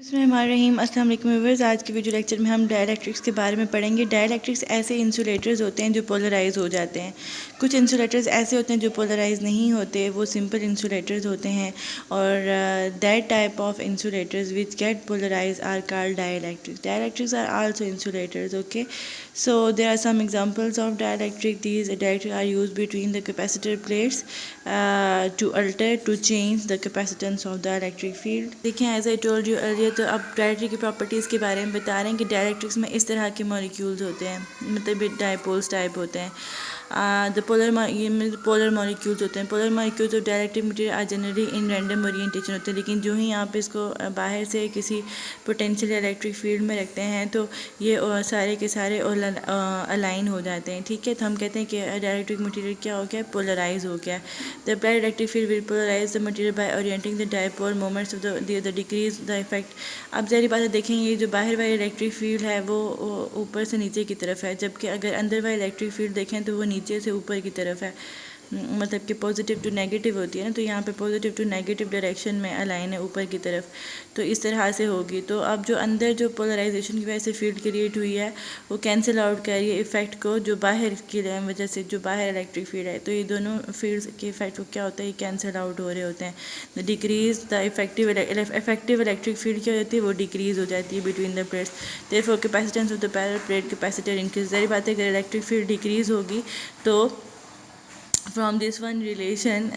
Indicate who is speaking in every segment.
Speaker 1: बिस्मिल्लाहिर्रहमानिर्रहीम। अस्सलाम वालेकुम व्यूअर्स। आज के वीडियो लेक्चर में हम डाइलेक्ट्रिक्स के बारे में पढ़ेंगे। डाइलेक्ट्रिक्स ऐसे इंसुलेटर्स होते हैं जो पोलराइज हो जाते हैं। कुछ इंसुलेटर्स ऐसे होते हैं जो पोलराइज नहीं होते, वो सिंपल इंसुलेटर्स होते हैं। और that type of insulators which get polarise are called dielectrics. Dielectrics are also insulators. Okay, so there are some examples of dielectric. These dielectric are used between the capacitor plates to alter, to change the capacitance of the electric field. देखें, as I told you earlier, तो अब डायरेक्ट्रिक की properties के बारे में बता रहे हैं कि डायरेक्ट्रिक्स में इस तरह के मॉलिक्यूल्स होते हैं, मतलब डायपोल्स टाइप होते हैं। द पोलर मॉलिक्यूल्स होते हैं। Polar molecules of dielectric material are generally in random orientation होते हैं, लेकिन जो ही आप इसको बाहर से किसी पोटेंशियल इलेक्ट्रिक फील्ड में रखते हैं तो ये सारे के सारे अलाइन हो जाते हैं। ठीक है, तो हम कहते हैं कि डायरेक्ट्रिक मटेरियल क्या हो गया, पोलराइज हो गया। The applied electric field will polarise the material by orienting the dipole moments of the decrease the effect. अब ज़ाहिर बात है, देखेंगे जो बाहर वाली इलेक्ट्रिक फील्ड है वो ऊपर से नीचे की तरफ है, जबकि अगर अंदर वाली इलेक्ट्रिक फील्ड देखें तो वो नीचे से ऊपर की तरफ है, मतलब कि पॉजिटिव टू नेगेटिव होती है ना। तो यहाँ पे पॉजिटिव टू नेगेटिव डायरेक्शन में अलाइन है ऊपर की तरफ, तो इस तरह से होगी। तो अब जो अंदर जो पोलराइजेशन की वजह से फील्ड क्रिएट हुई है वो कैंसिल आउट कर रही है इफेक्ट को, जो बाहर की वजह से जो बाहर इलेक्ट्रिक फील्ड है, तो ये दोनों फील्ड्स के इफेक्ट को क्या होता है, ये कैंसिल आउट हो रहे होते हैं। The decrease the effective electric field क्या होती है, वो डिक्रीज हो जाती है between the plates. Therefore capacitance of the parallel plate capacitor increase. ज़ाहिर बात है, अगर इलेक्ट्रिक फील्ड डिक्रीज होगी तो फ्रॉम दिस वन रिलेशन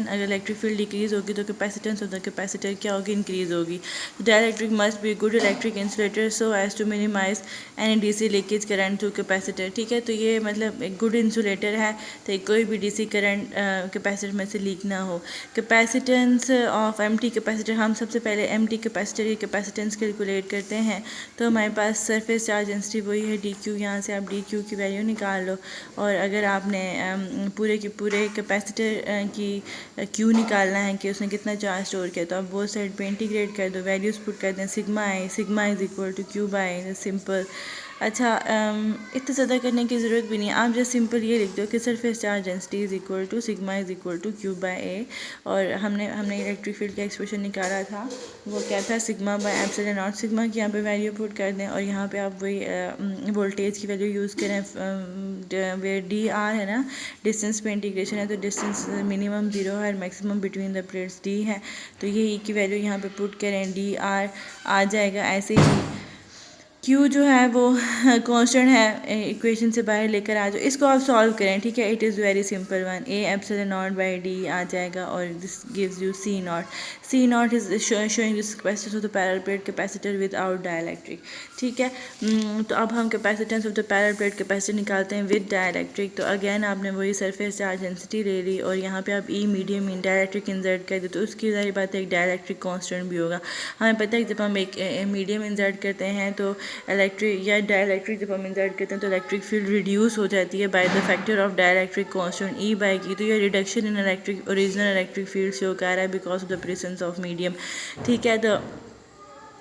Speaker 1: अगर इलेक्ट्रिक फील्ड डिक्रीज होगी तो कैपेसिटेंस ऑफ द कैपेसिटर क्या होगी, इंक्रीज होगी। Dielectric must be good electric insulator so as to minimise any DC leakage current through capacitor. ठीक है, तो ये मतलब एक गुड इंसुलेटर है तो कोई भी डीसी करंट कैपेसिटर में से लीक ना हो। कैपेसिटेंस ऑफ एम्प्टी कैपेसिटर, हम सबसे पहले एम्प्टी कैपेसिटर की कैपेसिटेंस कैलकुलेट करते हैं तो हमारे पास सरफेस चार्ज डेंसिटी वही है डी क्यू। यहाँ से आप डी क्यू की वैल्यू निकाल लो, और अगर आपने पूरे के पूरे कैपेसिटर की क्यू निकालना है कि उसने कितना चार्ज स्टोर किया, तो आप बोथ साइड पे इंटीग्रेट कर दो, वैल्यूज़ पुट कर दें। Sigma is equal to Q by simple. अच्छा, इतना ज़्यादा करने की ज़रूरत भी नहीं है, आप जस्ट सिंपल ये लिख दो कि surface charge density is equal to sigma is equal to Q by A. और हमने इलेक्ट्रिक फील्ड का एक्सप्रेशन निकाला था, वो क्या था, sigma by epsilon not. Sigma की यहाँ पे वैल्यू पुट कर दें, और यहाँ पे आप वही वोल्टेज की वैल्यू यूज़ करें। वे डी आर है ना, डिस्टेंस पे इंटीग्रेशन है, तो डिस्टेंस मिनिमम 0 है और maximum between the plates D है, तो ये ई की वैल्यू यहाँ पे पुट करें, डी आर आ जाएगा। ऐसे ही Q जो है वो कांस्टेंट है, इक्वेशन से बाहर लेकर आ जाओ, इसको आप सॉल्व करें। ठीक है, it is very simple one, A epsilon naught by d आ जाएगा, और this gives you C naught is showing this capacitance of the parallel plate capacitor without dielectric. ठीक है, तो अब हम capacitance of the parallel plate capacitor निकालते हैं विद डाइलेक्ट्रिक। तो अगेन आपने वही सरफेस चार्ज डेंसिटी ले ली, और यहाँ पे आप E medium in dielectric insert कर दे, तो उसकी ज़ाहिर बात है एक डाइलेक्ट्रिक कांस्टेंट भी होगा। हमें पता है कि जब हम एक मीडियम इंसर्ट करते हैं तो इलेक्ट्रिक या डाइलेक्ट्रिक जब हम इंसर्ट करते हैं तो इलेक्ट्रिक फील्ड रिड्यूस हो जाती है by the factor of dielectric constant E bye की। तो ये reduction in electric original electric field से होकर आ रहा है because of the presence of medium. ठीक है, तो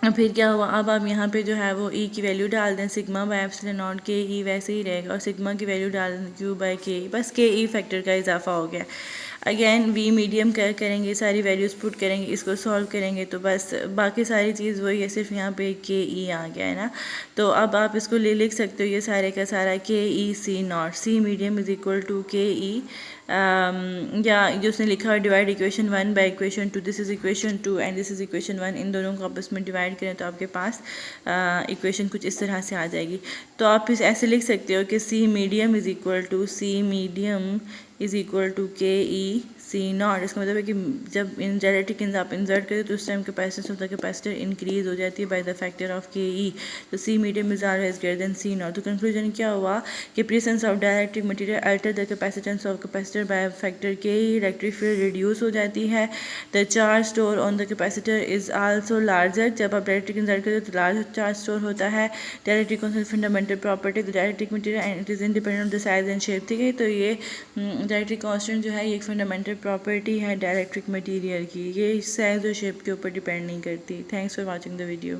Speaker 1: फिर क्या हुआ, अब आप यहाँ पे जो है वो ई की वैल्यू डाल दें, सिग्मा बाय एप्सिलॉन नॉट के ई वैसे ही रहेगा, और सिग्मा की वैल्यू डाल दें क्यू बाय के ई, बस के ई फैक्टर का इजाफा हो गया। अगेन वी मीडियम करेंगे, सारी वैल्यूज़ पुट करेंगे, इसको सॉल्व करेंगे, तो बस बाकी सारी चीज़ वही है, सिर्फ यहाँ पे के ई आ गया है ना। तो अब आप इसको लिख सकते हो, ये सारे का सारा K E C naught, C medium is equal to K E, या जो उसने लिखा है divide equation 1 by equation 2, this is equation 2 and this is equation 1, इन दोनों को आपस में डिवाइड करें तो आपके पास इक्वेशन कुछ इस तरह से आ जाएगी। तो आप इस ऐसे लिख सकते हो कि सी medium is equal to K E C not. इसका मतलब है कि जब इन डायलेक्ट्रिक आप इंसर्ट करें तो उस time capacitance of the capacitor increase हो जाती है by the factor of K E, तो C medium is always greater than C naught. तो कंक्लूजन क्या हुआ कि presence of dielectric material alter the capacitance of capacitor by factor K E, electric field reduce हो जाती है, the charge store on the capacitor is also larger. जब आप dielectric insert करते हो तो लार्ज चार्ज स्टोर होता है। Dielectric fundamental property the dielectric material and it is independent of the size and shape. ठीक है, तो ये डायलेक्ट्रिक कांस्टेंट जो है ये एक फंडामेंटल प्रॉपर्टी है डायलेक्ट्रिक मटेरियल की, ये साइज और शेप के ऊपर डिपेंड नहीं करती। Thanks for watching the video.